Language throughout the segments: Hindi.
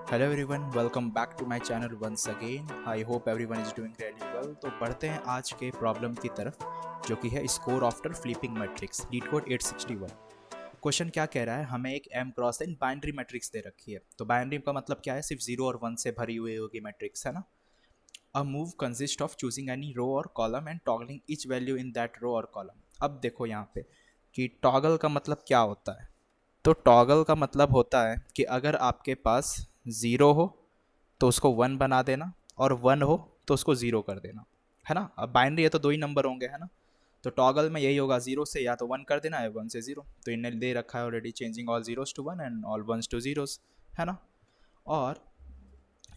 Hello everyone, welcome back to my channel once again. I hope everyone is doing really well. तो बढ़ते हैं आज के प्रॉब्लम की तरफ, जो कि है score after flipping matrix LeetCode 861। Question क्या कह रहा है, हमें एक m cross n binary matrix दे रखी है। तो बाइनरी का मतलब क्या है, सिर्फ 0 और 1 से भरी हुई होगी मैट्रिक्स, है ना। A move consist of choosing any row और column and toggling each value in that row और कॉलम। अब देखो यहाँ पे कि टॉगल का मतलब क्या होता है। तो टॉगल का मतलब होता है कि अगर आपके पास ज़ीरो हो तो उसको वन बना देना, और वन हो तो उसको ज़ीरो कर देना, है ना। अब बाइनरी है तो दो ही नंबर होंगे, है ना। तो टॉगल में यही होगा, ज़ीरो से या तो वन कर देना है, वन से ज़ीरो। तो इन्हें दे रखा है already, changing all zeros to one and all ones to zeros, है ना। और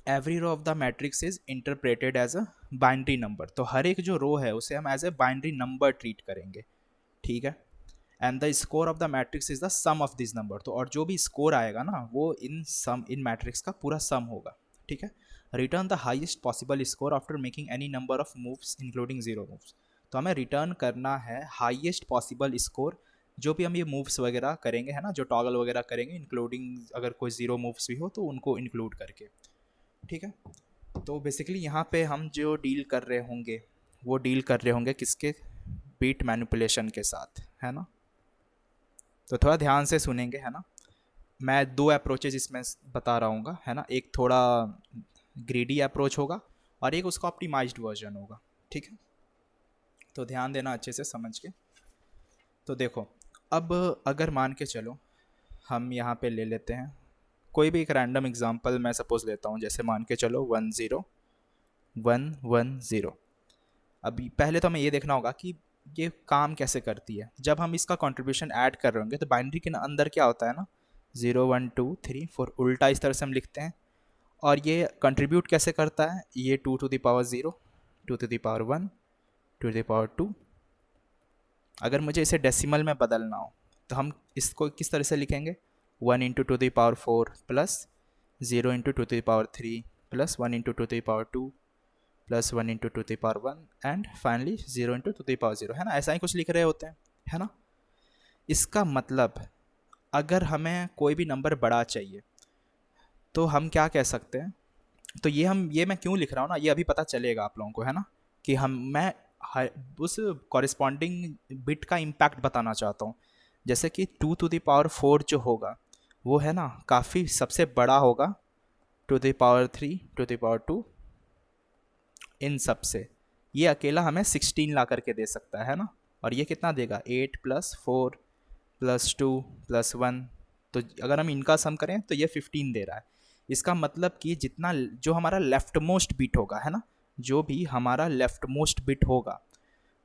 every row of the matrix is interpreted as a binary number. तो हर एक जो रो है उसे हम as a binary number treat करेंगे, ठीक है। And the score of the matrix is the sum of this number. तो और जो भी स्कोर आएगा ना, वो इन मैट्रिक्स का पूरा सम होगा, ठीक है। Return the highest possible score after making any number of moves including zero moves. तो हमें रिटर्न करना है हाईएस्ट पॉसिबल स्कोर, जो भी हम ये मूव्स वगैरह करेंगे, है ना, जो टॉगल वगैरह करेंगे, इंक्लूडिंग अगर कोई जीरो मूव्स भी हो तो उनको इंक्लूड करके, ठीक है। तो बेसिकली यहाँ पे हम जो डील कर रहे होंगे, वो डील कर रहे होंगे किसके, बीट मैनिपुलेशन के साथ, है ना। तो थोड़ा ध्यान से सुनेंगे, है ना। मैं दो अप्रोचेज इसमें बता रहा हूँ, है ना। एक थोड़ा ग्रीडी अप्रोच होगा और एक उसका ऑप्टिमाइज्ड वर्जन होगा, ठीक है। तो ध्यान देना अच्छे से समझ के। तो देखो, अब अगर मान के चलो हम यहाँ पे ले लेते हैं कोई भी एक रैंडम एग्जांपल, मैं सपोज लेता हूँ, जैसे मान के चलो 10 1 1 0। अभी पहले तो हमें ये देखना होगा कि ये काम कैसे करती है। जब हम इसका कंट्रीब्यूशन ऐड कर रहे होंगे तो बाइनरी के अंदर क्या होता है ना, 0 1 2 3 4 उल्टा इस तरह से हम लिखते हैं। और ये कंट्रीब्यूट कैसे करता है, ये 2 to the power 0, 2 to the power 1, 2 to the power 2। अगर मुझे इसे डेसिमल में बदलना हो तो हम इसको किस तरह से लिखेंगे, 1 into 2 to the power 4 plus 0 into 2 to the power 3 plus 1 into 2 to the power 2 plus 1 into 2 to the power 1 and finally 0 into 2 to the power 0, है ना। ऐसा ही कुछ लिख रहे होते हैं, है ना। इसका मतलब अगर हमें कोई भी नंबर बड़ा चाहिए तो हम क्या कह सकते हैं। तो ये मैं क्यों लिख रहा हूँ ना, ये अभी पता चलेगा आप लोगों को, है ना। कि मैं उस कॉरिस्पॉन्डिंग बिट का इम्पैक्ट बताना चाहता हूँ। जैसे कि 2 to the power 4 जो होगा वो, है ना, काफ़ी सबसे बड़ा होगा 2 to the power 3, 2 to the power 2, इन सब से। ये अकेला हमें 16 ला करके दे सकता है ना। और ये कितना देगा, 8 + 4 + 2 + 1। तो अगर हम इनका सम करें तो ये 15 दे रहा है। इसका मतलब कि जितना जो हमारा लेफ्ट मोस्ट बिट होगा, है ना, जो भी हमारा लेफ्ट मोस्ट बिट होगा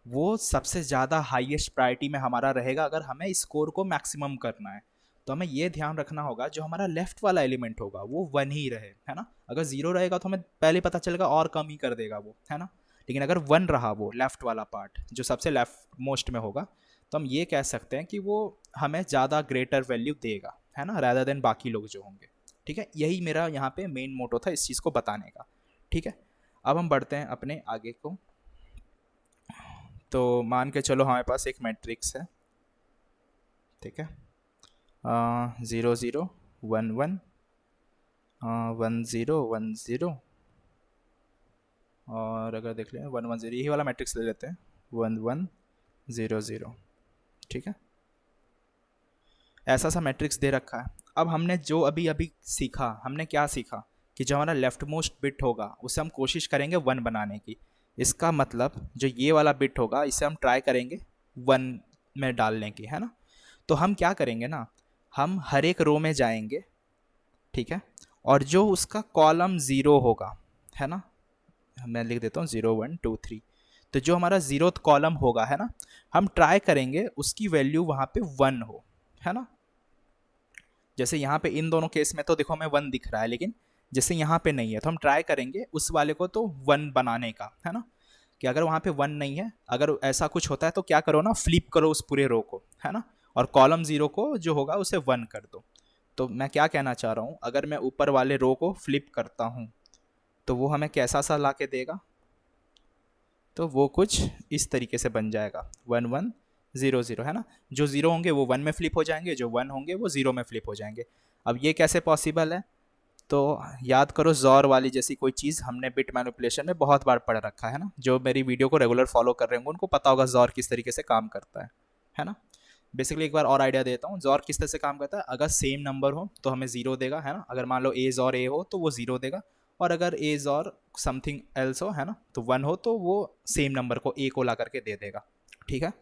वो सबसे ज़्यादा हाईएस्ट प्रायोरिटी में हमारा रहेगा, अगर हमें स्कोर को मैक्सिमम करना है। तो हमें ये ध्यान रखना होगा जो हमारा लेफ्ट वाला एलिमेंट होगा वो वन ही रहे, है ना। अगर जीरो रहेगा तो हमें पहले पता चलेगा और कम ही कर देगा वो, है ना। लेकिन अगर वन रहा वो लेफ्ट वाला पार्ट जो सबसे लेफ्ट मोस्ट में होगा, तो हम ये कह सकते हैं कि वो हमें ज़्यादा ग्रेटर वैल्यू देगा, है ना, रैदर देन बाकी लोग जो होंगे, ठीक है। यही मेरा यहाँ पे मेन मोटो था इस चीज़ को बताने का, ठीक है। अब हम बढ़ते हैं अपने आगे को। तो मान के चलो हमारे पास एक मैट्रिक्स है, ठीक है। 0 0 1 1, 1 0 1 0। और अगर देख लें 1 1 0, यही वाला मैट्रिक्स ले लेते हैं, 1 1 0 0, ठीक है। ऐसा सा मैट्रिक्स दे रखा है। अब हमने जो अभी अभी सीखा, हमने क्या सीखा कि जो हमारा लेफ्ट मोस्ट बिट होगा उसे हम कोशिश करेंगे वन बनाने की। इसका मतलब जो ये वाला बिट होगा इसे हम ट्राई करेंगे वन में डालने की, है ना। तो हम क्या करेंगे ना, हम हर एक रो में जाएंगे, ठीक है। और जो उसका कॉलम ज़ीरो होगा, है ना, मैं लिख देता हूँ 0 1 2 3। तो जो हमारा ज़ीरोथ कॉलम होगा, है ना, हम ट्राई करेंगे उसकी वैल्यू वहाँ पे वन हो, है ना। जैसे यहाँ पे इन दोनों केस में तो देखो हमें वन दिख रहा है, लेकिन जैसे यहाँ पे नहीं है तो हम ट्राई करेंगे उस वाले को तो वन बनाने का, है ना। कि अगर वहाँ पे वन नहीं है, अगर ऐसा कुछ होता है तो क्या करो ना, फ्लिप करो उस पूरे रो को, है ना। और कॉलम ज़ीरो को जो होगा उसे वन कर दो। तो मैं क्या कहना चाह रहा हूँ, अगर मैं ऊपर वाले रो को फ्लिप करता हूँ तो वो हमें कैसा सा ला के देगा, तो वो कुछ इस तरीके से बन जाएगा 1 1 0 0, है ना। जो ज़ीरो होंगे वो वन में फ्लिप हो जाएंगे, जो वन होंगे वो ज़ीरो में फ्लिप हो जाएंगे। अब ये कैसे पॉसिबल है, तो याद करो जॉर वाली जैसी कोई चीज़ हमने बिट मैनिपुलेशन में बहुत बार पढ़ रखा है ना, जो मेरी वीडियो को रेगुलर फॉलो कर रहे होंगे उनको पता होगा जॉर किस तरीके से काम करता है ना। बेसिकली एक बार और आइडिया देता हूँ, जॉर किस तरह से काम करता है। अगर सेम नंबर हो तो हमें ज़ीरो देगा, है ना। अगर मान लो ए जॉर ए हो तो वो ज़ीरो देगा, और अगर ए जॉर समथिंग एल्स हो, है ना, तो वन हो तो वो सेम नंबर को ए को ला करके दे देगा। ठीक है,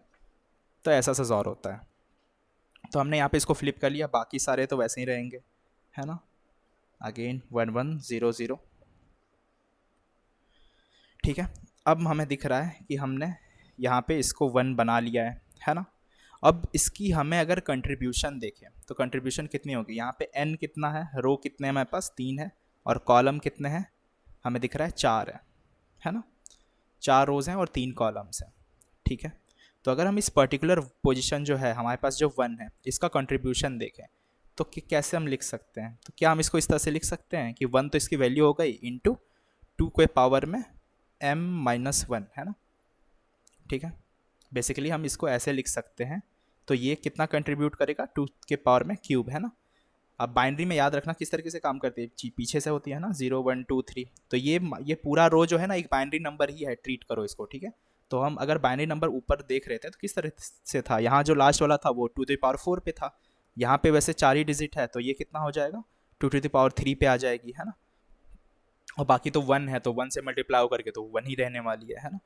तो ऐसा सा जॉर होता है। तो हमने यहाँ पे इसको फ्लिप कर लिया, बाकी सारे तो वैसे ही रहेंगे, है ना। अगेन 1 1 0 0। ठीक है, अब हमें दिख रहा है कि हमने यहाँ पे इसको 1 बना लिया है ना। अब इसकी हमें अगर कंट्रीब्यूशन देखें तो कंट्रीब्यूशन कितनी होगी, यहाँ पे n कितना है, रो कितने हैं हमारे पास 3 है, और कॉलम कितने हैं हमें दिख रहा है 4 है ना। 4 रोज हैं और 3 कॉलम्स हैं। ठीक है, तो अगर हम इस पर्टिकुलर पोजीशन जो है हमारे पास जो 1 है इसका कंट्रीब्यूशन देखें तो कैसे हम लिख सकते हैं। तो क्या हम इसको इस तरह से लिख सकते हैं कि 1 तो इसकी वैल्यू हो गई इंटू 2 के पावर में m-1, है ना। ठीक है, बेसिकली हम इसको ऐसे लिख सकते हैं। तो ये कितना कंट्रीब्यूट करेगा, 2 के पावर में क्यूब, है ना। अब बाइनरी में याद रखना किस तरीके से काम करती है, पीछे से होती है ना 0 1 2 3। तो ये पूरा रो जो है ना एक बाइनरी नंबर ही है, ट्रीट करो इसको। ठीक है, तो हम अगर बाइनरी नंबर ऊपर देख रहे थे तो किस तरह से था, यहाँ जो लास्ट वाला था वो 2 to the power 4 पे था, यहाँ पे वैसे 4 ही डिजिट है तो ये कितना हो जाएगा 2 to the power 3 पे आ जाएगी, है ना। और बाकी तो 1 है तो 1 से मल्टीप्लाई करके तो 1 ही रहने वाली है ना।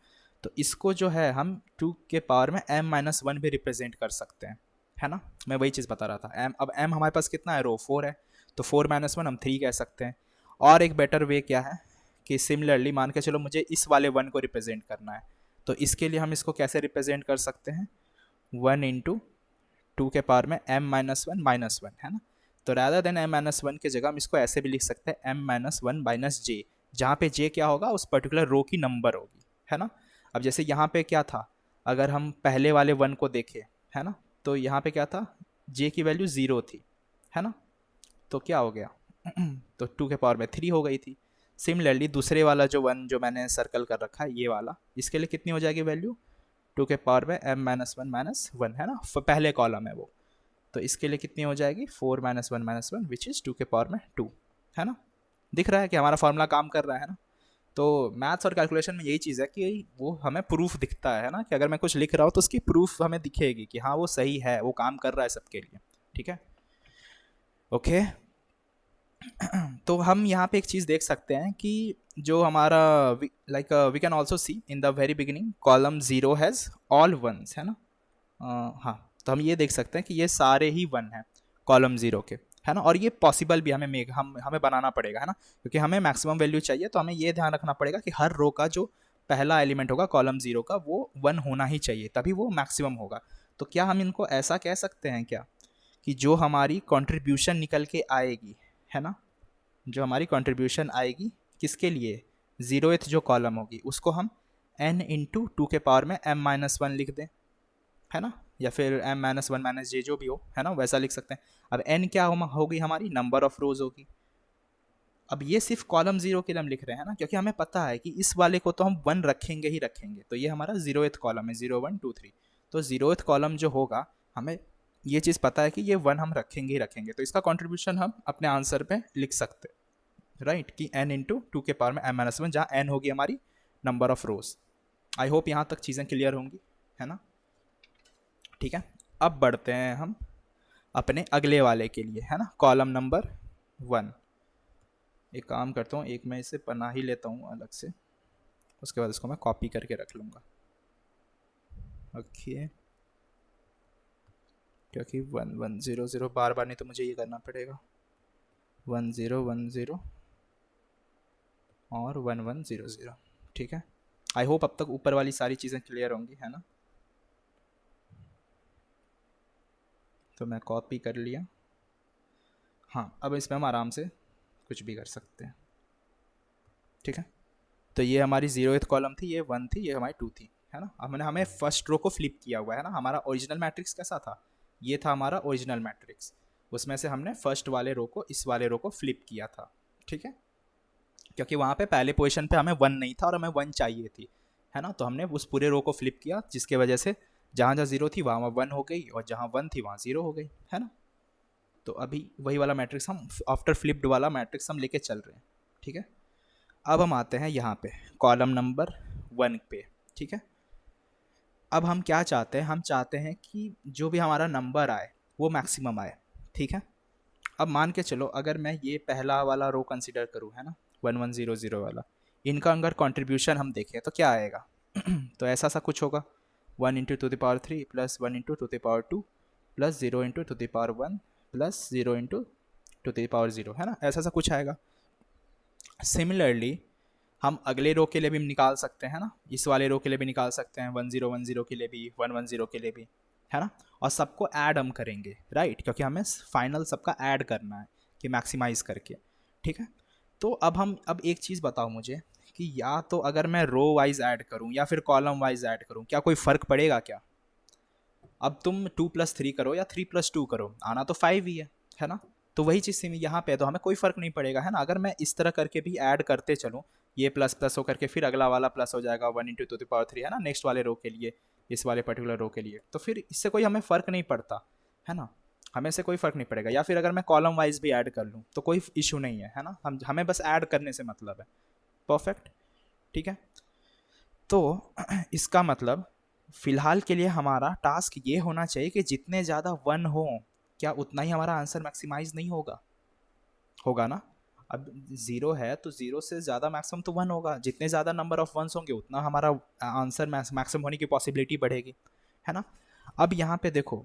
तो इसको जो है हम 2 के पावर में m-1 भी रिप्रेजेंट कर सकते हैं, है ना। मैं वही चीज़ बता रहा था। अब m हमारे पास कितना है, रो 4 है, तो 4-1 हम 3 कह सकते हैं। और एक बेटर वे क्या है कि सिमिलरली मान के चलो मुझे इस वाले 1 को रिप्रेजेंट करना है, तो इसके लिए हम इसको कैसे रिप्रेजेंट कर सकते हैं, 1 इंटू 2 के पावर में m-1 है ना। तो रैदर देन m-1 की जगह हम इसको ऐसे भी लिख सकते हैं m-1 - j, जहाँ पे j क्या होगा उस पर्टिकुलर रो की नंबर होगी, है ना। अब जैसे यहाँ पे क्या था, अगर हम पहले वाले 1 को देखें, है ना, तो यहाँ पे क्या था, j की वैल्यू 0 थी, है ना। तो क्या हो गया तो 2 के पावर में 3 हो गई थी। सिमिलरली दूसरे वाला जो 1 जो मैंने सर्कल कर रखा है ये वाला, इसके लिए कितनी हो जाएगी वैल्यू, 2 के पावर में m-1 है ना, पहले कॉलम है वो। तो इसके लिए कितनी हो जाएगी 4-1 विच इज़ 2 के पावर में 2, है ना। दिख रहा है कि हमारा फॉर्मूला काम कर रहा है ना। तो मैथ्स और कैलकुलेशन में यही चीज़ है कि वो हमें प्रूफ दिखता है ना, कि अगर मैं कुछ लिख रहा हूँ तो उसकी प्रूफ हमें दिखेगी कि हाँ वो सही है, वो काम कर रहा है सबके लिए। ठीक है, ओके। तो हम यहाँ पे एक चीज़ देख सकते हैं कि जो हमारा like we can also see in the very beginning column 0 has all ones, है ना। हाँ, तो हम ये देख सकते हैं कि ये सारे ही 1 हैं कॉलम 0 के, है ना। और ये पॉसिबल भी हमें बनाना पड़ेगा, है ना, क्योंकि हमें मैक्सिमम वैल्यू चाहिए। तो हमें ये ध्यान रखना पड़ेगा कि हर रो का जो पहला एलिमेंट होगा कॉलम 0 का वो 1 होना ही चाहिए, तभी वो मैक्सिमम होगा। तो क्या हम इनको ऐसा कह सकते हैं क्या कि जो हमारी कंट्रीब्यूशन निकल के आएगी, है ना, जो हमारी कंट्रीब्यूशन आएगी किसके लिए, 0th जो कॉलम होगी उसको हम n इंटू 2 के पावर में m-1 लिख दें, है ना, या फिर m-1 - j जो भी हो, है ना, वैसा लिख सकते हैं। अब n क्या होगी हमारी, नंबर ऑफ रोज होगी। अब ये सिर्फ कॉलम 0 के लिए हम लिख रहे हैं ना, क्योंकि हमें पता है कि इस वाले को तो हम 1 रखेंगे ही रखेंगे। तो ये हमारा 0th कॉलम है, 0 1 2 3। तो 0th कॉलम जो होगा हमें ये चीज़ पता है कि ये 1 हम रखेंगे ही रखेंगे। तो इसका कॉन्ट्रीब्यूशन हम अपने आंसर पे लिख सकते हैं, राइट, कि n इंटू 2 के पावर में m-1, जहाँ n होगी हमारी number of rose. I hope यहाँ तक चीज़ें क्लियर होंगी, है ना। ठीक है, अब बढ़ते हैं हम अपने अगले वाले के लिए, है ना, कॉलम नंबर 1। एक काम करता हूँ, एक मैं इसे बना ही लेता हूँ अलग से, उसके बाद इसको मैं कॉपी करके रख लूँगा। ओके, क्योंकि 1 1 0 0 बार बार नहीं तो मुझे ये करना पड़ेगा, 1 0 1 0 और 1 1 0 0। ठीक है, आई होप अब तक ऊपर वाली सारी चीज़ें क्लियर होंगी, है ना। तो मैं कॉपी कर लिया। हाँ, अब इसमें हम आराम से कुछ भी कर सकते हैं। ठीक है, तो ये हमारी 0th कॉलम थी, ये 1 थी, ये हमारी 2 थी, है ना। अब हमें फर्स्ट रो को फ्लिप किया हुआ है ना। हमारा ओरिजिनल मैट्रिक्स कैसा था, ये था हमारा ओरिजिनल मैट्रिक्स, उसमें से हमने फर्स्ट वाले रो को इस वाले रो को फ्लिप किया था। ठीक है, क्योंकि वहाँ पे पहले पोजीशन पे हमें 1 नहीं था और हमें 1 चाहिए थी, है ना। तो हमने उस पूरे रो को फ्लिप किया, जिसके वजह से जहाँ जहाँ 0 थी वहाँ 1 हो गई और जहाँ 1 थी वहाँ 0 हो गई, है ना। तो अभी वही वाला मैट्रिक्स हम आफ्टर फ्लिप्ड वाला मैट्रिक्स हम लेके चल रहे हैं, ठीक है। अब हम आते हैं यहाँ पे कॉलम नंबर 1 पे, ठीक है। अब हम क्या चाहते हैं, हम चाहते हैं कि जो भी हमारा नंबर आए वो मैक्सिमम आए, ठीक है। अब मान के चलो अगर मैं ये पहला वाला रो कंसिडर करूँ, है ना, 1100 वाला, इनका अगर कंट्रीब्यूशन हम देखें तो क्या आएगा तो ऐसा सा कुछ होगा, 1 into two the power 3 plus 1 into two the power 2 plus 0 into two the power 1 plus 0 into two the power 0, है ना, ऐसा सा कुछ आएगा। सिमिलरली हम अगले रो के लिए भी निकाल सकते हैं ना, इस वाले रो के लिए भी निकाल सकते हैं, 1010 के लिए भी, 110 के लिए भी, है ना। और सबको ऐड हम करेंगे, राइट, क्योंकि हमें फाइनल सबका ऐड करना है कि मैक्सिमाइज करके, ठीक है। तो अब एक चीज़ बताओ मुझे कि या तो अगर मैं रो वाइज ऐड करूं या फिर कॉलम वाइज ऐड करूं, क्या कोई फ़र्क पड़ेगा क्या? अब तुम 2+3 करो या 3+2 करो, आना तो 5 ही है ना। तो वही चीज़ सेम यहाँ पे तो हमें कोई फ़र्क नहीं पड़ेगा, है ना। अगर मैं इस तरह करके भी ऐड करते चलूँ, ये प्लस प्लस होकर के फिर अगला वाला प्लस हो जाएगा 1 इंटू टू द पावर 3, है ना, नेक्स्ट वाले रो के लिए, इस वाले पर्टिकुलर रो के लिए, तो फिर इससे कोई हमें फ़र्क नहीं पड़ता, है ना, हमें से कोई फ़र्क नहीं पड़ेगा। या फिर अगर मैं कॉलम वाइज भी ऐड कर लूँ तो कोई इशू नहीं है ना, हमें बस ऐड करने से मतलब है। परफेक्ट, ठीक है। तो इसका मतलब फ़िलहाल के लिए हमारा टास्क ये होना चाहिए कि जितने ज़्यादा 1 हो, क्या उतना ही हमारा आंसर मैक्सिमाइज नहीं होगा? होगा ना। अब 0 है तो 0 से ज़्यादा मैक्सिमम तो 1 होगा, जितने ज़्यादा नंबर ऑफ वंस होंगे उतना हमारा आंसर मैक्सिमम होने की पॉसिबिलिटी बढ़ेगी, है ना। अब यहाँ पे देखो,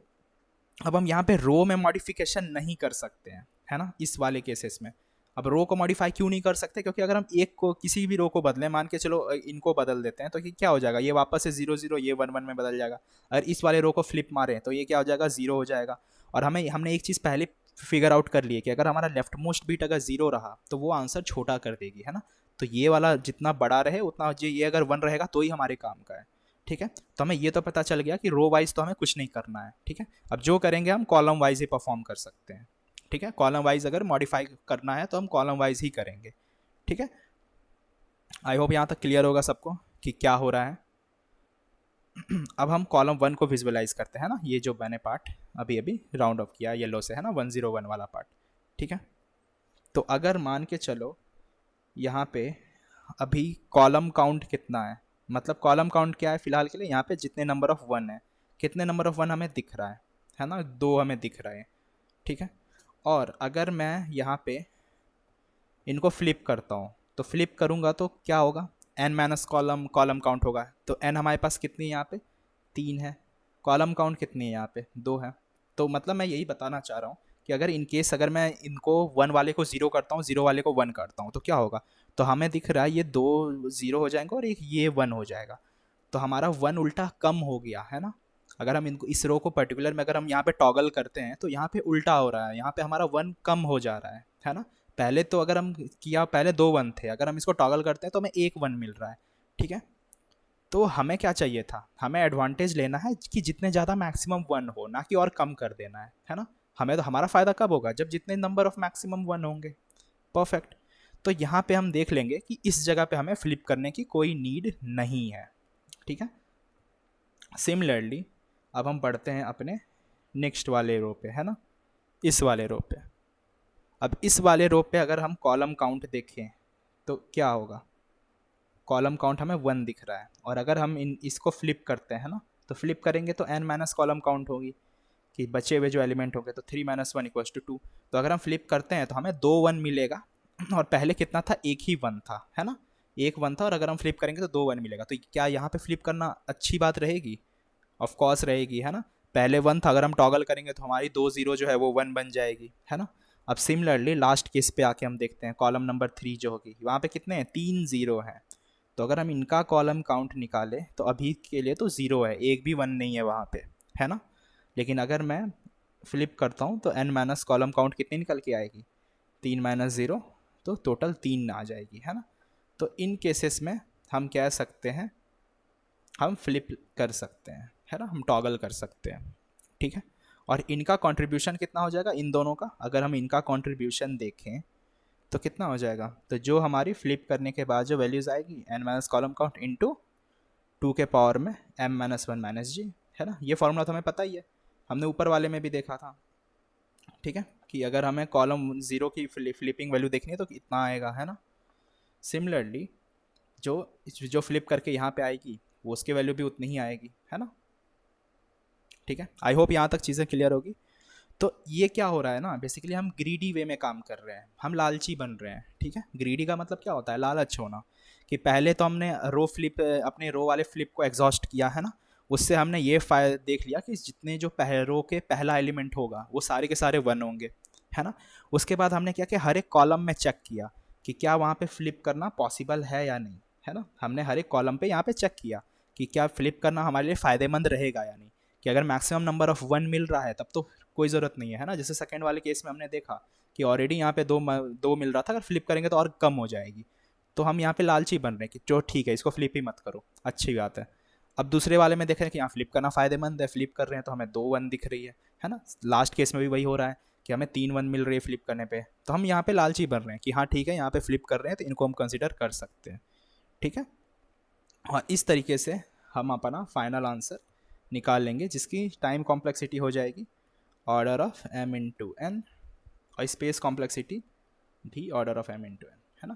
अब हम यहाँ पे रो में मॉडिफिकेशन नहीं कर सकते हैं, है ना, इस वाले केसेस में। अब रो को मॉडिफाई क्यों नहीं कर सकते? क्योंकि अगर हम एक को किसी भी रो को बदलें, मान के चलो इनको बदल देते हैं, तो ये क्या हो जाएगा, ये वापस से 0 0, ये 1 1 में बदल जाएगा। अगर इस वाले रो को फ्लिप मारें तो ये क्या हो जाएगा, 0 हो जाएगा। और हमने एक चीज़ पहले फिगर आउट कर ली है कि अगर हमारा लेफ्ट मोस्ट बीट अगर 0 रहा तो वो आंसर छोटा कर देगी, है ना। तो ये वाला जितना बड़ा रहे उतना, ये अगर 1 रहेगा तो ही हमारे काम का है, ठीक है। तो हमें ये तो पता चल गया कि रो वाइज तो हमें कुछ नहीं करना है, ठीक है। अब जो करेंगे हम कॉलम वाइज ही परफॉर्म कर सकते हैं, ठीक है। कॉलम वाइज अगर मॉडिफाई करना है तो हम कॉलम वाइज ही करेंगे, ठीक है। आई होप यहाँ तक क्लियर होगा सबको कि क्या हो रहा है। अब हम कॉलम 1 को विजुअलाइज करते हैं ना, ये जो मैंने पार्ट अभी अभी राउंड ऑफ किया येलो से, है ना, 101 वाला पार्ट, ठीक है। तो अगर मान के चलो यहाँ पे अभी कॉलम काउंट कितना है, मतलब कॉलम काउंट क्या है फिलहाल के लिए, यहाँ पे जितने नंबर ऑफ 1 है, कितने नंबर ऑफ 1 हमें दिख रहा है ना, 2 हमें दिख रहा है, ठीक है। और अगर मैं यहाँ पे इनको फ्लिप करता हूँ, तो फ्लिप करूँगा तो क्या होगा, n माइनस कॉलम काउंट होगा। तो n हमारे पास कितनी है यहाँ पे, 3 है। कॉलम काउंट कितनी है यहाँ पे, 2 है। तो मतलब मैं यही बताना चाह रहा हूँ कि अगर इन केस अगर मैं इनको 1 वाले को 0 करता हूँ, 0 वाले को 1 करता हूँ, तो क्या होगा, तो हमें दिख रहा है ये 2 0 हो जाएंगे और एक ये 1 हो जाएगा। तो हमारा 1 उल्टा कम हो गया, है ना। अगर हम इनको इस रो को पर्टिकुलर में अगर हम यहाँ पे टॉगल करते हैं तो यहाँ पे उल्टा हो रहा है, यहाँ पे हमारा 1 कम हो जा रहा है ना। पहले तो अगर हम किया, पहले 2 1 थे, अगर हम इसको टॉगल करते हैं तो हमें 1 1 मिल रहा है, ठीक है। तो हमें क्या चाहिए था, हमें एडवांटेज लेना है कि जितने ज़्यादा मैक्सिमम 1 हो, ना कि और कम कर देना है ना। हमें तो हमारा फ़ायदा कब होगा, जब जितने नंबर ऑफ मैक्सिमम 1 होंगे। परफेक्ट। तो यहाँ पे हम देख लेंगे कि इस जगह पे हमें फ्लिप करने की कोई नीड नहीं है, ठीक है। सिमिलरली अब हम बढ़ते हैं अपने नेक्स्ट वाले रो पे, है ना, इस वाले रो पे। अब इस वाले रो पे अगर हम कॉलम काउंट देखें तो क्या होगा, कॉलम काउंट हमें 1 दिख रहा है। और अगर हम इसको फ्लिप करते हैं ना, तो फ्लिप करेंगे तो n माइनस कॉलम काउंट होगी, कि बचे हुए जो एलिमेंट होंगे, तो 3 - 1 = 2। तो अगर हम फ्लिप करते हैं तो हमें 2 1 मिलेगा, और पहले कितना था, एक ही 1 था, है ना, एक 1 था। और अगर हम फ्लिप करेंगे तो 2 1 मिलेगा। तो क्या यहाँ पे फ्लिप करना अच्छी बात रहेगी? ऑफ कोर्स रहेगी, है ना। पहले 1 था, अगर हम टॉगल करेंगे तो हमारी 2 0 जो है वो 1 बन जाएगी, है ना। अब सिमिलरली लास्ट केस पे आके हम देखते हैं, कॉलम नंबर 3 जो होगी, वहाँ पे कितने हैं, 3 0 हैं। तो अगर हम इनका कॉलम काउंट निकालें तो अभी के लिए तो 0 है, एक भी 1 नहीं है वहाँ पे, है ना। लेकिन अगर मैं फ्लिप करता हूँ तो n माइनस कॉलम काउंट कितनी निकल के आएगी, 3 - 0, तो टोटल 3 आ जाएगी, है ना। तो इन केसेस में हम कह सकते हैं, हम फ्लिप कर सकते हैं, है ना, हम टॉगल कर सकते हैं, ठीक है। और इनका कंट्रीब्यूशन कितना हो जाएगा, इन दोनों का अगर हम इनका कंट्रीब्यूशन देखें तो कितना हो जाएगा, तो जो हमारी फ्लिप करने के बाद जो वैल्यूज़ आएगी, n minus column count into 2 के पावर में m - 1 - g, है ना। ये फॉर्मूला तो हमें पता ही है, हमने ऊपर वाले में भी देखा था, ठीक है। कि अगर हमें कॉलम 0 की फ्लिपिंग वैल्यू देखनी है तो इतना आएगा, है ना। सिमिलरली जो जो फ्लिप करके यहाँ पे आएगी वो उसकी वैल्यू भी उतनी ही आएगी, है ना। ठीक है, आई होप यहाँ तक चीज़ें क्लियर होगी। तो ये क्या हो रहा है ना, बेसिकली हम ग्रीडी वे में काम कर रहे हैं, हम लालची बन रहे हैं। ठीक है, ग्रीडी का मतलब क्या होता है, लालच होना। कि पहले तो हमने रो फ्लिप, अपने रो वाले फ्लिप को एग्जॉस्ट किया, है ना। उससे हमने ये फायदा देख लिया कि जितने जो रो के पहला एलिमेंट होगा वो सारे के सारे 1 होंगे, है ना। उसके बाद हमने क्या किया, हर एक कॉलम में चेक किया कि क्या वहाँ पे फ्लिप करना पॉसिबल है या नहीं, है ना। हमने हर एक कॉलम पे यहाँ पे चेक किया कि क्या फ्लिप करना हमारे लिए फ़ायदेमंद रहेगा या नहीं। कि अगर मैक्सिमम नंबर ऑफ 1 मिल रहा है तब तो कोई ज़रूरत नहीं है ना। जैसे सेकंड वाले केस में हमने देखा कि ऑलरेडी यहाँ पे दो मिल रहा था, अगर फ्लिप करेंगे तो और कम हो जाएगी। तो हम यहाँ पे लालची बन रहे हैं कि जो ठीक है इसको फ्लिप ही मत करो, अच्छी बात है। अब दूसरे वाले में देख रहे हैं कि यहाँ फ्लिप करना फ़ायदेमंद है, फ्लिप कर रहे हैं तो हमें 2 1 दिख रही है ना। लास्ट केस में भी वही हो रहा है कि हमें 3 1 मिल रही है फ्लिप करने पे, तो हम यहाँ पे लालची बन रहे हैं कि हाँ ठीक है यहाँ पे फ्लिप कर रहे हैं तो इनको हम कंसिडर कर सकते हैं। ठीक है, और इस तरीके से हम अपना फाइनल आंसर निकाल लेंगे जिसकी टाइम कॉम्प्लेक्सिटी हो जाएगी ऑर्डर ऑफ m/n और स्पेस कॉम्प्लेक्सिटी भी ऑर्डर ऑफ m/n, है ना।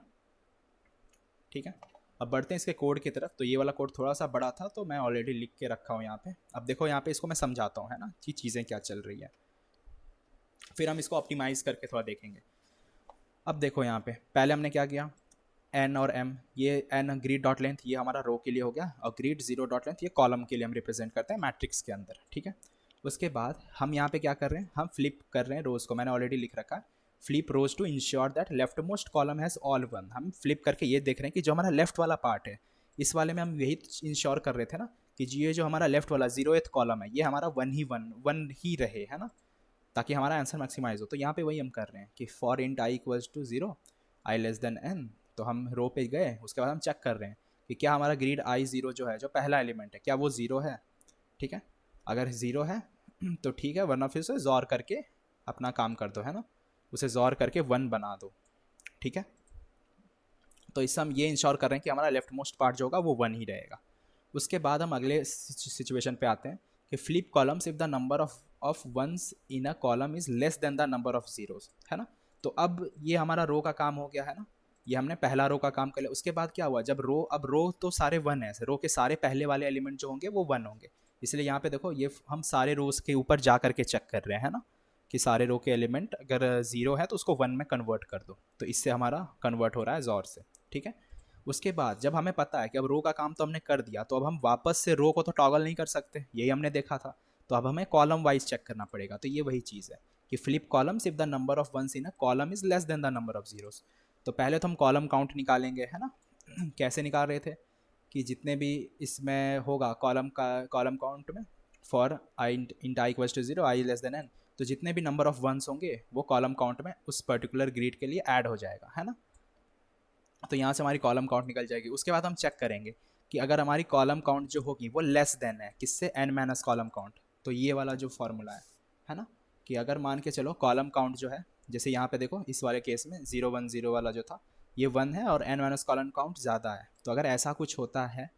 ठीक है, अब बढ़ते हैं इसके कोड की तरफ। तो ये वाला कोड थोड़ा सा बड़ा था तो मैं ऑलरेडी लिख के रखा हूँ यहाँ पे। अब देखो यहाँ पे इसको मैं समझाता हूँ, है ना, कि चीज़ें क्या चल रही है, फिर हम इसको ऑप्टिमाइज करके थोड़ा देखेंगे। अब देखो यहाँ पे पहले हमने क्या किया, एन और एम, ये एन ग्रीड डॉट लेंथ ये हमारा रो के लिए हो गया, और ग्रीड 0 डॉट लेंथ ये कॉलम के लिए हम रिप्रेजेंट करते हैं मैट्रिक्स के अंदर। ठीक है, उसके बाद हम यहाँ पे क्या कर रहे हैं, हम फ्लिप कर रहे हैं रोज को, मैंने ऑलरेडी लिख रखा है, flip rows to ensure that left most column has all 1। हम फ्लिप करके ये देख रहे हैं कि जो हमारा लेफ्ट वाला पार्ट है, इस वाले में हम यही इंश्योर कर रहे थे ना कि ये जो हमारा लेफ्ट वाला 0th कॉलम है ये हमारा 1 ही रहे, है ना, ताकि हमारा आंसर मैक्सिमाइज हो। तो यहाँ पे वही हम कर रहे हैं कि for int I equals to 0 I less than N. तो हम रो पे गए, उसके बाद हम चेक कर रहे हैं कि क्या हमारा ग्रीड आई 0 जो है, जो पहला एलिमेंट है, क्या वो 0 है। ठीक है, अगर 0 है तो ठीक है, वरना फिर से जॉर करके अपना काम कर दो, है ना, उसे जॉर करके 1 बना दो। ठीक है, तो इससे हम ये इंश्योर कर रहे हैं कि हमारा लेफ्ट मोस्ट पार्ट जो होगा वो 1 ही रहेगा। उसके बाद हम अगले सिचुएशन पे आते हैं कि flip columns if the number of ones in a column is less than the number of zeros, है ना। तो अब ये हमारा रो का काम हो गया, है ना, ये हमने पहला रो का काम कर लिया। उसके बाद क्या हुआ, जब रो, अब रो तो सारे 1 है, रो के सारे पहले वाले एलिमेंट जो होंगे वो 1 होंगे, इसलिए यहाँ पे देखो ये हम सारे रोज के ऊपर जा करके चेक कर रहे हैं, है ना, कि सारे रो के एलिमेंट अगर 0 है तो उसको 1 में कन्वर्ट कर दो। तो इससे हमारा कन्वर्ट हो रहा है जॉर से। ठीक है, उसके बाद जब हमें पता है कि अब रो का काम तो हमने कर दिया, तो अब हम वापस से रो को तो टॉगल नहीं कर सकते, यही हमने देखा था। तो अब हमें कॉलम वाइज चेक करना पड़ेगा। तो ये वही चीज़ है कि flip columns if the number of ones in a column is less than the number of zeros. तो पहले तो हम कॉलम काउंट निकालेंगे, है ना। कैसे निकाल रहे थे कि जितने भी इसमें होगा कॉलम का, कॉलम काउंट में for I int I equals to 0 I less than N, तो जितने भी नंबर ऑफ वंस होंगे वो कॉलम काउंट में उस पर्टिकुलर ग्रीड के लिए ऐड हो जाएगा, है ना। तो यहाँ से हमारी कॉलम काउंट निकल जाएगी। उसके बाद हम चेक करेंगे कि अगर हमारी कॉलम काउंट जो होगी वो लेस देन है किससे, एन माइनस कॉलम काउंट। तो ये वाला जो फॉर्मूला है ना, कि अगर मान के चलो कॉलम काउंट जो है, जैसे यहाँ पे देखो इस वाले केस में 0 1 0 वाला जो था ये 1 है और एन माइनस कॉलम काउंट ज़्यादा है। तो अगर ऐसा कुछ होता है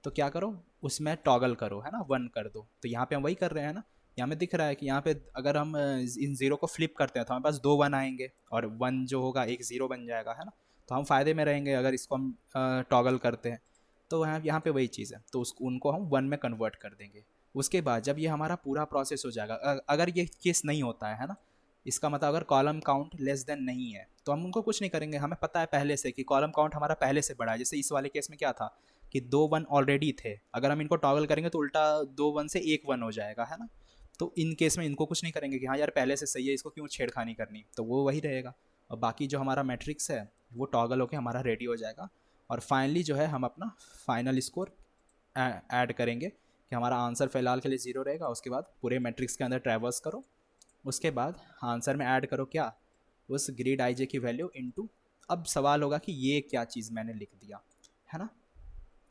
तो क्या करो, उसमें टॉगल करो, है ना, 1 कर दो। तो यहाँ पे हम वही कर रहे हैं ना, यहाँ में दिख रहा है कि यहाँ पे अगर हम इन 0 को फ्लिप करते हैं तो हमारे पास 2 1 आएंगे और 1 जो होगा एक 0 बन जाएगा, है ना। तो हम फ़ायदे में रहेंगे अगर इसको हम टॉगल करते हैं। तो यहाँ पे वही चीज़ है, तो उनको हम 1 में कन्वर्ट कर देंगे। उसके बाद जब ये हमारा पूरा प्रोसेस हो जाएगा, अगर ये केस नहीं होता है ना, इसका मतलब अगर कॉलम काउंट लेस देन नहीं है तो हम उनको कुछ नहीं करेंगे। हमें पता है पहले से कि कॉलम काउंट हमारा पहले से बड़ा है। जैसे इस वाले केस में क्या था कि 2 1 ऑलरेडी थे, अगर हम इनको टॉगल करेंगे तो उल्टा 2 1 से 1 1 हो जाएगा, है ना। तो इन केस में इनको कुछ नहीं करेंगे कि हाँ यार पहले से सही है, इसको क्यों छेड़खानी करनी, तो वो वही रहेगा। और बाकी जो हमारा मैट्रिक्स है वो टॉगल होकर हमारा रेडी हो जाएगा। और फाइनली जो है हम अपना फाइनल स्कोर ऐड करेंगे कि हमारा आंसर फ़िलहाल के लिए 0 रहेगा। उसके बाद पूरे मैट्रिक्स के अंदर ट्रैवर्स करो, उसके बाद आंसर में ऐड करो क्या, उस ग्रीड आई जे की वैल्यू इनटू, अब सवाल होगा कि ये क्या चीज़ मैंने लिख दिया, है ना,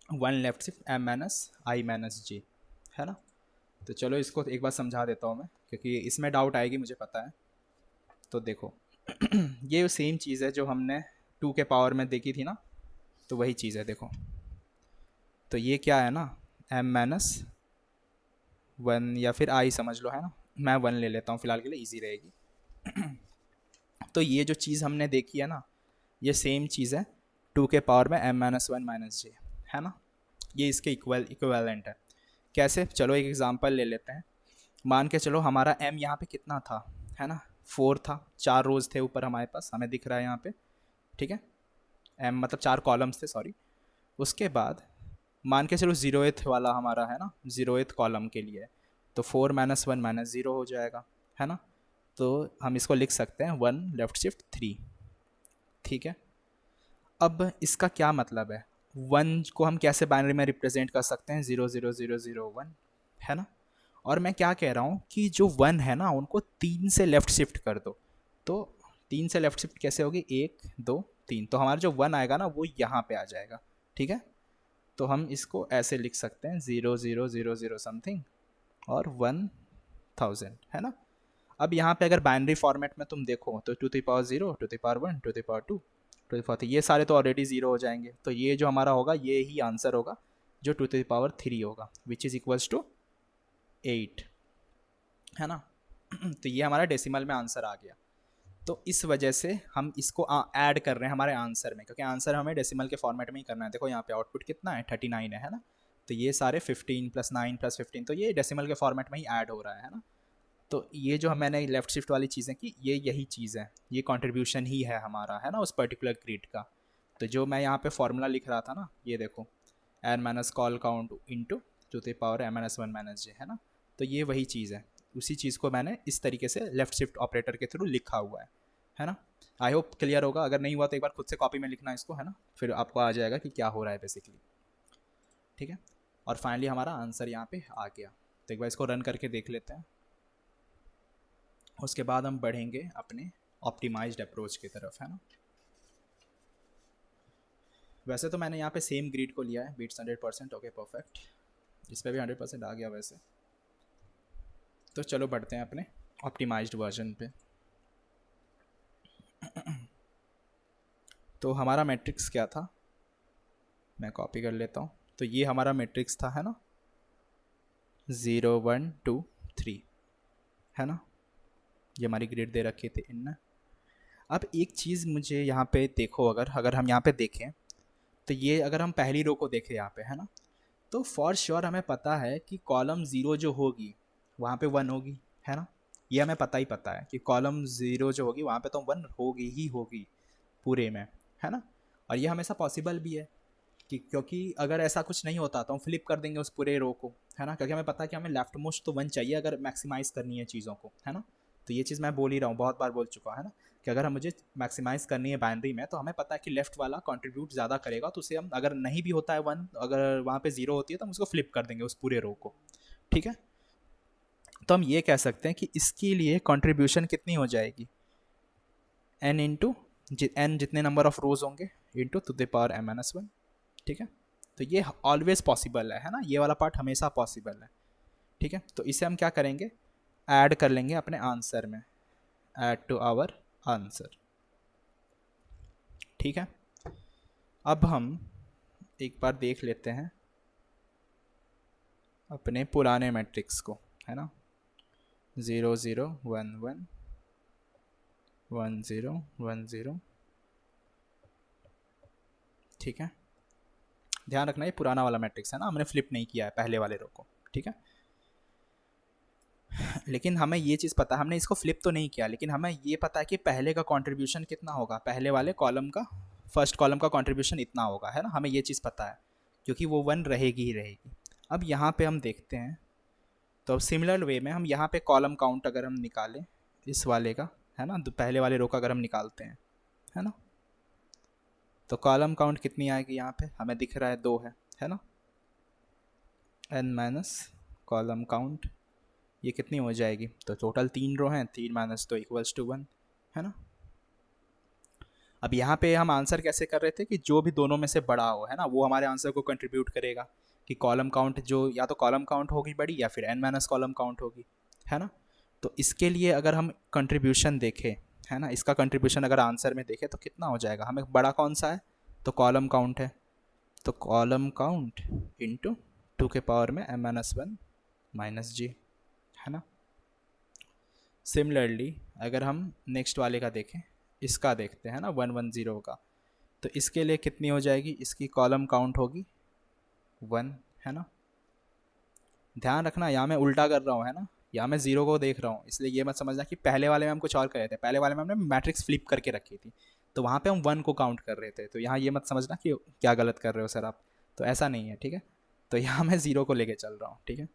1 लेफ्ट सिर्फ एम माइनस आई माइनस जे, है ना। तो चलो इसको एक बार समझा देता हूँ मैं, क्योंकि इसमें डाउट आएगी मुझे पता है। तो देखो ये सेम चीज़ है जो हमने 2 के पावर में देखी थी ना, तो वही चीज़ है देखो। तो ये क्या है ना, एम माइनस 1 या फिर आई समझ लो, है ना, मैं 1 ले लेता हूँ फिलहाल के लिए, ईजी रहेगी। तो ये जो चीज़ हमने देखी है ना, ये सेम चीज़ है 2 के पावर में m-1 - j, है ना। ये इसके इक्वेलेंट है। कैसे, चलो एक एग्जांपल ले लेते हैं। मान के चलो हमारा m यहाँ पे कितना था, है ना, 4 था, 4 रोज थे ऊपर हमारे पास, हमें दिख रहा है यहाँ पे, ठीक है। m मतलब 4 कॉलम्स थे, सॉरी। उसके बाद मान के चलो 0th वाला हमारा है ना, 0th कॉलम के लिए तो 4-1 - 0 हो जाएगा, है ना। तो हम इसको लिख सकते हैं 1 लेफ्ट शिफ्ट 3, ठीक है। अब इसका क्या मतलब है, 1 को हम कैसे बाइनरी में रिप्रेजेंट कर सकते हैं, 0 0 0 0 1, है ना। और मैं क्या कह रहा हूँ कि जो 1 है ना, उनको 3 से लेफ्ट शिफ्ट कर दो। तो 3 से लेफ्ट शिफ्ट कैसे होगी, 1 2 3, तो हमारा जो 1 आएगा ना वो यहाँ पे आ जाएगा, ठीक है। तो हम इसको ऐसे लिख सकते हैं 0 0 0 0 समथिंग और 1000, है ना। अब यहाँ पे अगर बाइनरी फॉर्मेट में तुम देखो तो 2 to the power 0, 2 to the power 1, 2 to the power 2, 2 to the power 3, ये सारे तो ऑलरेडी 0 हो जाएंगे। तो ये जो हमारा होगा ये ही आंसर होगा जो 2 to the power 3 होगा, विच इज़ इक्वल्स टू 8, है ना। तो ये हमारा डेसिमल में आंसर आ गया। तो इस वजह से हम इसको ऐड कर रहे हैं हमारे आंसर में, क्योंकि आंसर हमें डेसिमल के फॉर्मेट में ही करना है। देखो यहाँ पे आउटपुट कितना है, 39 है ना। तो ये सारे 15 + 9 + 15, तो ये डेसिमल के फॉर्मेट में ही ऐड हो रहा है ना। तो ये जो मैंने लेफ्ट शिफ्ट वाली चीज़ें की, ये यही चीज़ है, ये कंट्रीब्यूशन ही है हमारा, है ना, उस पर्टिकुलर ग्रिड का। तो जो मैं यहाँ पे फॉर्मूला लिख रहा था ना, ये देखो n - call count into 2 to the power m-1 - j, है ना। तो ये वही चीज़ है, उसी चीज़ को मैंने इस तरीके से लेफ्ट शिफ्ट ऑपरेटर के थ्रू लिखा हुआ है ना। आई होप क्लियर होगा, अगर नहीं हुआ तो एक बार खुद से कॉपी में लिखना इसको, है ना, फिर आपको आ जाएगा कि क्या हो रहा है बेसिकली, ठीक है। और फाइनली हमारा आंसर यहाँ पे आ गया। तो एक बार इसको रन करके देख लेते हैं, उसके बाद हम बढ़ेंगे अपने ऑप्टिमाइज्ड अप्रोच की तरफ, है ना। वैसे तो मैंने यहाँ पे सेम ग्रिड को लिया है, बीट्स 100%, ओके परफेक्ट, इस पर भी 100% आ गया वैसे। तो चलो बढ़ते हैं अपने ऑप्टिमाइज्ड वर्जन पे। तो हमारा मैट्रिक्स क्या था, मैं कॉपी कर लेता हूँ। तो ये हमारा मैट्रिक्स था, है ना, 0 1 2 3, है ना। ये हमारी ग्रिड दे रखी थी इनने। अब एक चीज़ मुझे यहाँ पे देखो, अगर हम यहाँ पे देखें तो ये अगर हम पहली रो को देखें यहाँ पे, है ना, तो फॉर श्योर हमें पता है कि कॉलम 0 जो होगी वहाँ पे 1 होगी, है ना। ये हमें पता है कि कॉलम 0 जो होगी वहाँ पे तो 1 होगी ही होगी पूरे में, है ना। और ये हमेशा पॉसिबल भी है कि, क्योंकि अगर ऐसा कुछ नहीं होता तो हम फ्लिप कर देंगे उस पूरे रो को, है ना, क्योंकि हमें पता है कि हमें लेफ्ट मोस्ट तो 1 चाहिए अगर मैक्सिमाइज़ करनी है चीज़ों को, है ना। तो ये चीज़ मैं बोल ही रहा हूँ, बहुत बार बोल चुका है ना, कि अगर हम मुझे मैक्सिमाइज़ करनी है बाइनरी में तो हमें पता है कि लेफ्ट वाला कंट्रीब्यूट ज़्यादा करेगा, तो उसे हम, अगर नहीं भी होता है 1, अगर वहाँ पे 0 होती है तो हम उसको फ्लिप कर देंगे उस पूरे रो को, ठीक है। तो हम ये कह सकते हैं कि इसके लिए कंट्रीब्यूशन कितनी हो जाएगी, n इंटू n जितने नंबर ऑफ रोज होंगे into 2 to the power m-1, ठीक है। तो ये ऑलवेज पॉसिबल है ना, ये वाला पार्ट हमेशा पॉसिबल है, ठीक है। तो इसे हम क्या करेंगे, ऐड कर लेंगे अपने आंसर में, ऐड टू आवर आंसर, ठीक है। अब हम एक बार देख लेते हैं अपने पुराने मैट्रिक्स को, है ना, 0 0 1 1 1 0 1 0, ठीक है। ध्यान रखना ये पुराना वाला मैट्रिक्स है ना, हमने फ्लिप नहीं किया है पहले वाले रो को, ठीक है। लेकिन हमें ये चीज़ पता है, हमने इसको फ्लिप तो नहीं किया, लेकिन हमें ये पता है कि पहले का कंट्रीब्यूशन कितना होगा, पहले वाले कॉलम का, फर्स्ट कॉलम का कंट्रीब्यूशन इतना होगा, है ना, हमें ये चीज़ पता है, क्योंकि वो 1 रहेगी ही रहेगी। अब यहाँ पे हम देखते हैं, तो अब सिमिलर वे में हम यहाँ पे कॉलम काउंट अगर हम निकालें इस वाले का, है ना, तो पहले वाले रो का अगर हम निकालते हैं, है ना, तो कॉलम काउंट कितनी आएगी, यहाँ पे हमें दिख रहा है 2 है ना, n - कॉलम काउंट ये कितनी हो जाएगी, तो टोटल 3 रो हैं, 3 - 2 = 1, है ना। अब यहाँ पे हम आंसर कैसे कर रहे थे कि जो भी दोनों में से बड़ा हो, है ना, वो हमारे आंसर को कंट्रीब्यूट करेगा, कि कॉलम काउंट जो या तो कॉलम काउंट होगी बड़ी या फिर n - कॉलम काउंट होगी, है ना। तो इसके लिए अगर हम कंट्रीब्यूशन देखें, है ना, इसका कंट्रीब्यूशन अगर आंसर में देखें तो कितना हो जाएगा, हमें बड़ा कौन सा है, तो कॉलम काउंट है, तो कॉलम काउंट इंटू 2 के पावर में m - 1 - j, है ना। सिमिलरली अगर हम नेक्स्ट वाले का देखें, इसका देखते हैं ना 110 का, तो इसके लिए कितनी हो जाएगी, इसकी कॉलम काउंट होगी 1, है ना। ध्यान रखना यहाँ मैं उल्टा कर रहा हूँ, है ना, यहाँ मैं जीरो को देख रहा हूँ, इसलिए ये मत समझना कि पहले वाले में हम कुछ और कर रहे थे। पहले वाले में हमने मैट्रिक्स फ्लिप करके रखी थी, तो वहाँ पे हम 1 को काउंट कर रहे थे। तो यहाँ ये मत समझना कि क्या गलत कर रहे हो सर आप, तो ऐसा नहीं है, ठीक है। तो यहाँ मैं ज़ीरो को लेके चल रहा हूँ, ठीक है।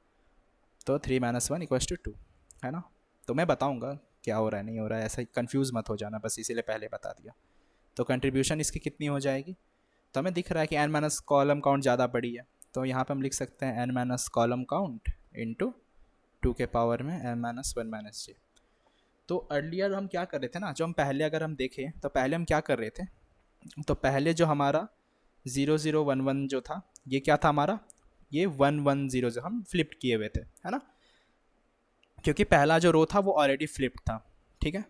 तो 3 - 1 = 2, है ना। तो मैं बताऊँगा क्या हो रहा है नहीं हो रहा है, ऐसा कन्फ्यूज़ मत हो जाना, बस इसीलिए पहले बता दिया। तो कंट्रीब्यूशन इसकी कितनी हो जाएगी, तो हमें दिख रहा है कि n माइनस कॉलम काउंट ज़्यादा बड़ी है, तो यहाँ पे हम लिख सकते हैं n minus column count into 2 के पावर में n-1 - j। तो अर्लियर हम क्या कर रहे थे ना, जो हम पहले अगर हम देखें तो पहले हम क्या कर रहे थे, तो पहले जो हमारा 0011 जो था, ये क्या था हमारा, ये 110 जो हम फ्लिप किए हुए थे, है ना, क्योंकि पहला जो रो था वो ऑलरेडी फ्लिप्ड था, ठीक है।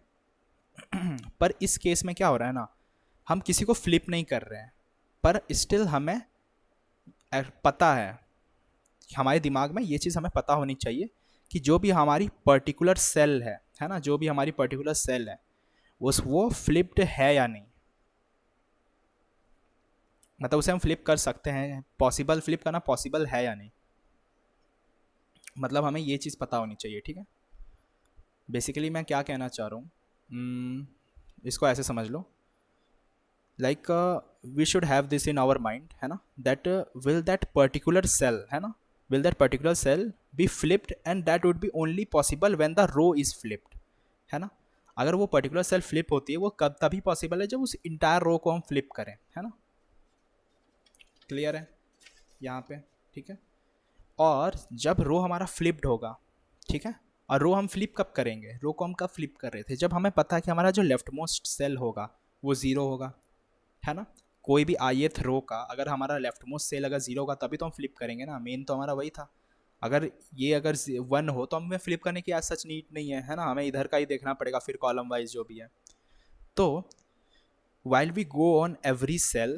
पर इस केस में क्या हो रहा है ना, हम किसी को फ्लिप नहीं कर रहे हैं, पर स्टिल हमें पता है, हमारे दिमाग में ये चीज़ हमें पता होनी चाहिए कि जो भी हमारी पर्टिकुलर सेल है ना, जो भी हमारी पर्टिकुलर सेल है वो फ्लिप्ड है या नहीं, मतलब उसे हम फ्लिप कर सकते हैं, पॉसिबल फ्लिप करना पॉसिबल है या नहीं, मतलब हमें ये चीज़ पता होनी चाहिए, ठीक है। बेसिकली मैं क्या कहना चाह रहा हूँ, इसको ऐसे समझ लो, like we should have this in our mind, है ना, that will that particular cell, है ना, will that particular cell be flipped, and that would be only possible when the row is flipped, है ना। अगर वो पर्टिकुलर सेल फ्लिप होती है वो कब तभी पॉसिबल है जब उस इंटायर रो को हम फ्लिप करें, है ना। क्लियर है यहाँ पे, ठीक है। और जब रो हमारा फ्लिप्ड होगा, ठीक है, और रो हम फ्लिप कब करेंगे, रो को हम कब फ्लिप कर रहे थे, जब हमें पता है कि हमारा जो लेफ्ट मोस्ट सेल होगा वो ज़ीरो होगा, है ना। कोई भी ith रो का अगर हमारा लेफ्ट मोस्ट सेल अगर जीरो होगा तभी तो हम फ्लिप करेंगे ना, मेन तो हमारा वही था। अगर ये अगर 1 हो तो हमें फ्लिप करने की आज सच नीड नहीं है ना, हमें इधर का ही देखना पड़ेगा फिर कॉलम वाइज जो भी है। तो while we go on every cell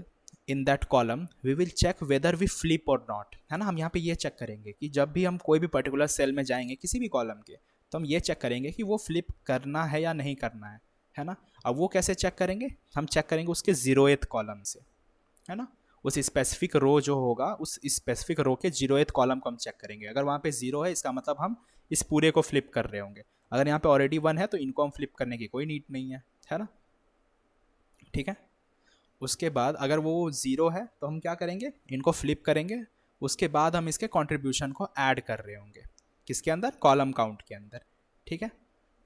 in that column we will check whether we flip or not, है ना। हम यहाँ पे ये चेक करेंगे कि जब भी हम कोई भी पर्टिकुलर सेल में जाएंगे किसी भी कॉलम के, तो हम ये चेक करेंगे कि वो फ्लिप करना है या नहीं करना है ना। अब वो कैसे चेक करेंगे, हम चेक करेंगे उसके 0th कॉलम से, है ना। उस स्पेसिफिक रो जो होगा उस स्पेसिफिक रो के 0th कॉलम को हम चेक करेंगे, अगर वहाँ पे 0 है इसका मतलब हम इस पूरे को फ्लिप कर रहे होंगे, अगर यहाँ पे ऑलरेडी 1 है तो इनको हम फ्लिप करने की कोई नीड नहीं है ना, ठीक है। उसके बाद अगर वो 0 है तो हम क्या करेंगे, इनको फ्लिप करेंगे, उसके बाद हम इसके कंट्रीब्यूशन को ऐड कर रहे होंगे, किसके अंदर, कॉलम काउंट के अंदर, ठीक है।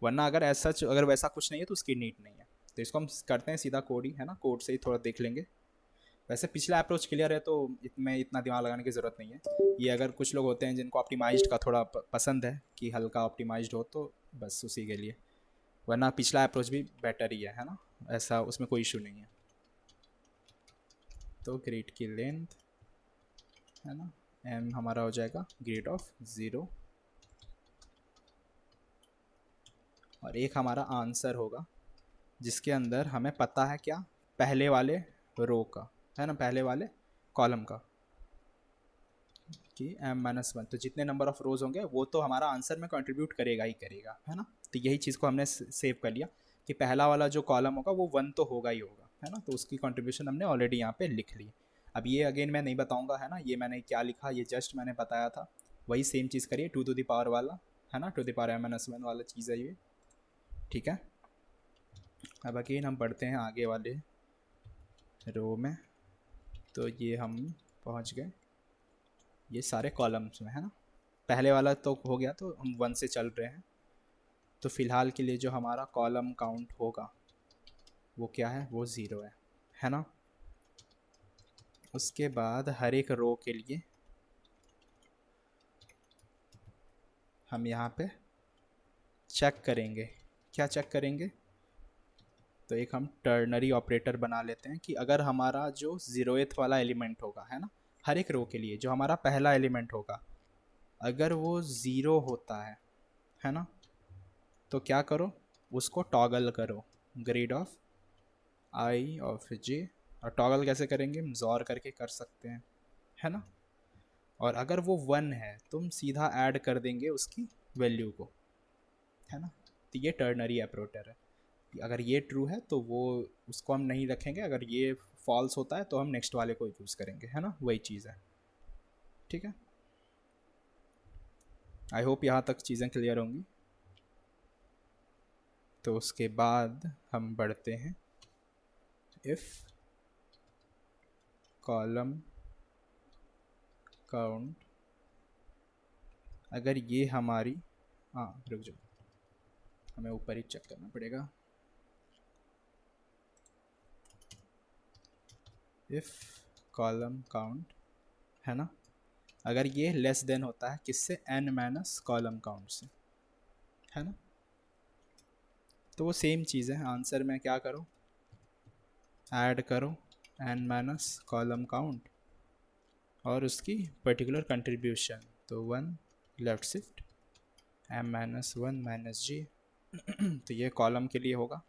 वरना अगर ऐसा अगर वैसा कुछ नहीं है तो उसकी नीड नहीं है। तो इसको हम करते हैं सीधा कोड ही, है ना, कोड से ही थोड़ा देख लेंगे। वैसे पिछला अप्रोच क्लियर है तो इसमें इतना दिमाग लगाने की ज़रूरत नहीं है। ये अगर कुछ लोग होते हैं जिनको ऑप्टिमाइज्ड का थोड़ा पसंद है कि हल्का ऑप्टिमाइज्ड हो तो बस उसी के लिए, वरना पिछला अप्रोच भी बेटर ही है ना, ऐसा उसमें कोई इशू नहीं है। तो ग्रिड की लेंथ, है ना, एम हमारा हो जाएगा ग्रिड ऑफ 0, और एक हमारा आंसर होगा जिसके अंदर हमें पता है क्या, पहले वाले रो का, है ना, पहले वाले कॉलम का कि m-1, तो जितने नंबर ऑफ रोज होंगे वो तो हमारा आंसर में कंट्रीब्यूट करेगा ही करेगा, है ना। तो यही चीज़ को हमने सेव कर लिया कि पहला वाला जो कॉलम होगा वो 1 तो होगा ही होगा, है ना, तो उसकी कंट्रीब्यूशन हमने ऑलरेडी यहाँ पे लिख ली। अब ये अगेन मैं नहीं बताऊँगा, है ना, ये मैंने क्या लिखा ये जस्ट मैंने बताया था, वही सेम चीज़ करिए 2 to the power वाला, है ना, 2 to the power m-1 वाला चीज़ है ये, ठीक है। अब अगेन हम बढ़ते हैं आगे वाले रो में, तो ये हम पहुँच गए ये सारे कॉलम्स में, है ना। पहले वाला तो हो गया तो हम 1 से चल रहे हैं, तो फ़िलहाल के लिए जो हमारा कॉलम काउंट होगा वो क्या है, वो 0 है ना। उसके बाद हर एक रो के लिए हम यहाँ पे चेक करेंगे, क्या चेक करेंगे, तो एक हम टर्नरी ऑपरेटर बना लेते हैं कि अगर हमारा जो 0th वाला एलिमेंट होगा, है ना, हर एक रो के लिए जो हमारा पहला एलिमेंट होगा अगर वो 0 होता है ना, तो क्या करो, उसको टॉगल करो ग्रिड ऑफ आई ऑफ जे, और टॉगल कैसे करेंगे, हम जोर करके कर सकते हैं, है ना। और अगर वो 1 है तुम सीधा ऐड कर देंगे उसकी वैल्यू को, है ना। ये टर्नरी ऑपरेटर है। अगर ये ट्रू है तो वो उसको हम नहीं रखेंगे, अगर ये फॉल्स होता है तो हम नेक्स्ट वाले को यूज़ करेंगे, है ना, वही चीज़ है। ठीक है, आई होप यहाँ तक चीज़ें क्लियर होंगी। तो उसके बाद हम बढ़ते हैं इफ़ कॉलम काउंट, अगर ये हमारी, हाँ रुक जाओ, हमें ऊपर ही चेक करना पड़ेगा। इफ़ कॉलम काउंट, है ना, अगर ये लेस देन होता है किससे, n माइनस कॉलम काउंट से, है ना, तो वो सेम चीज़ है। आंसर में क्या करो, ऐड करो n माइनस कॉलम काउंट और उसकी पर्टिकुलर कंट्रीब्यूशन, तो 1 left shift m minus 1 minus g तो ये कॉलम के लिए होगा।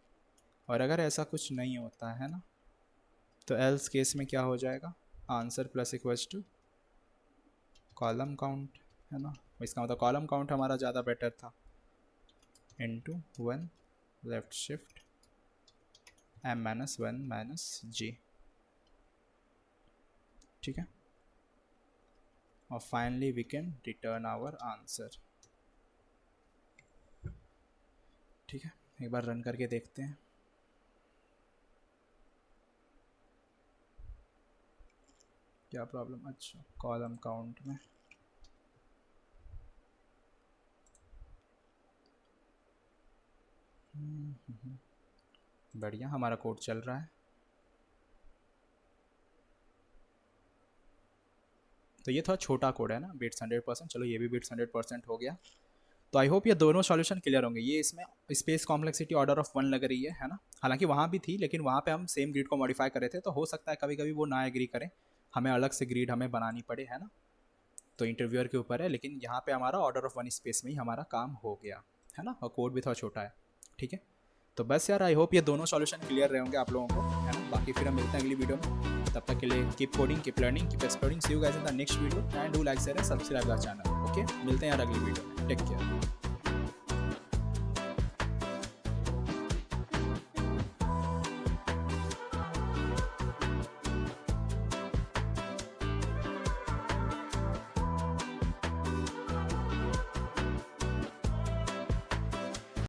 और अगर ऐसा कुछ नहीं होता है ना, तो एल्स केस में क्या हो जाएगा, answer plus equals to column count, है ना। इसका मतलब कॉलम काउंट हमारा ज़्यादा बेटर था, into 1 left shift m minus 1 minus g। ठीक है, और finally we can return our answer. ठीक है, एक बार रन करके देखते हैं। क्या प्रॉब्लम, अच्छा कॉलम काउंट में, बढ़िया हमारा कोड चल रहा है। तो ये थोड़ा छोटा कोड है ना, बिट्स 100%, चलो ये भी बिट्स 100% हो गया। तो आई होप ये दोनों सॉल्यूशन क्लियर होंगे। ये इसमें स्पेस कॉम्प्लेक्सिटी ऑर्डर ऑफ 1 लग रही है ना, हालांकि वहाँ भी थी लेकिन वहाँ पे हम सेम ग्रिड को मॉडिफाई कर रहे थे, तो हो सकता है कभी कभी वो ना एग्री करें, हमें अलग से ग्रिड हमें बनानी पड़े, है ना, तो इंटरव्यूअर के ऊपर है। लेकिन यहाँ पे हमारा ऑर्डर ऑफ 1 स्पेस में ही हमारा काम हो गया, है ना, और कोड भी थोड़ा छोटा है। ठीक है, तो बस यार आई होप ये दोनों सॉल्यूशन क्लियर रहे होंगे आप लोगों को, है ना। बाकी फिर हम मिलते हैं अगली वीडियो में, तब तक के लिए keep coding, keep learning, keep exploring, see you guys in the next video and do like share and subscribe the channel. Okay, मिलते हैं यार अगली वीडियो में, टेक केयर।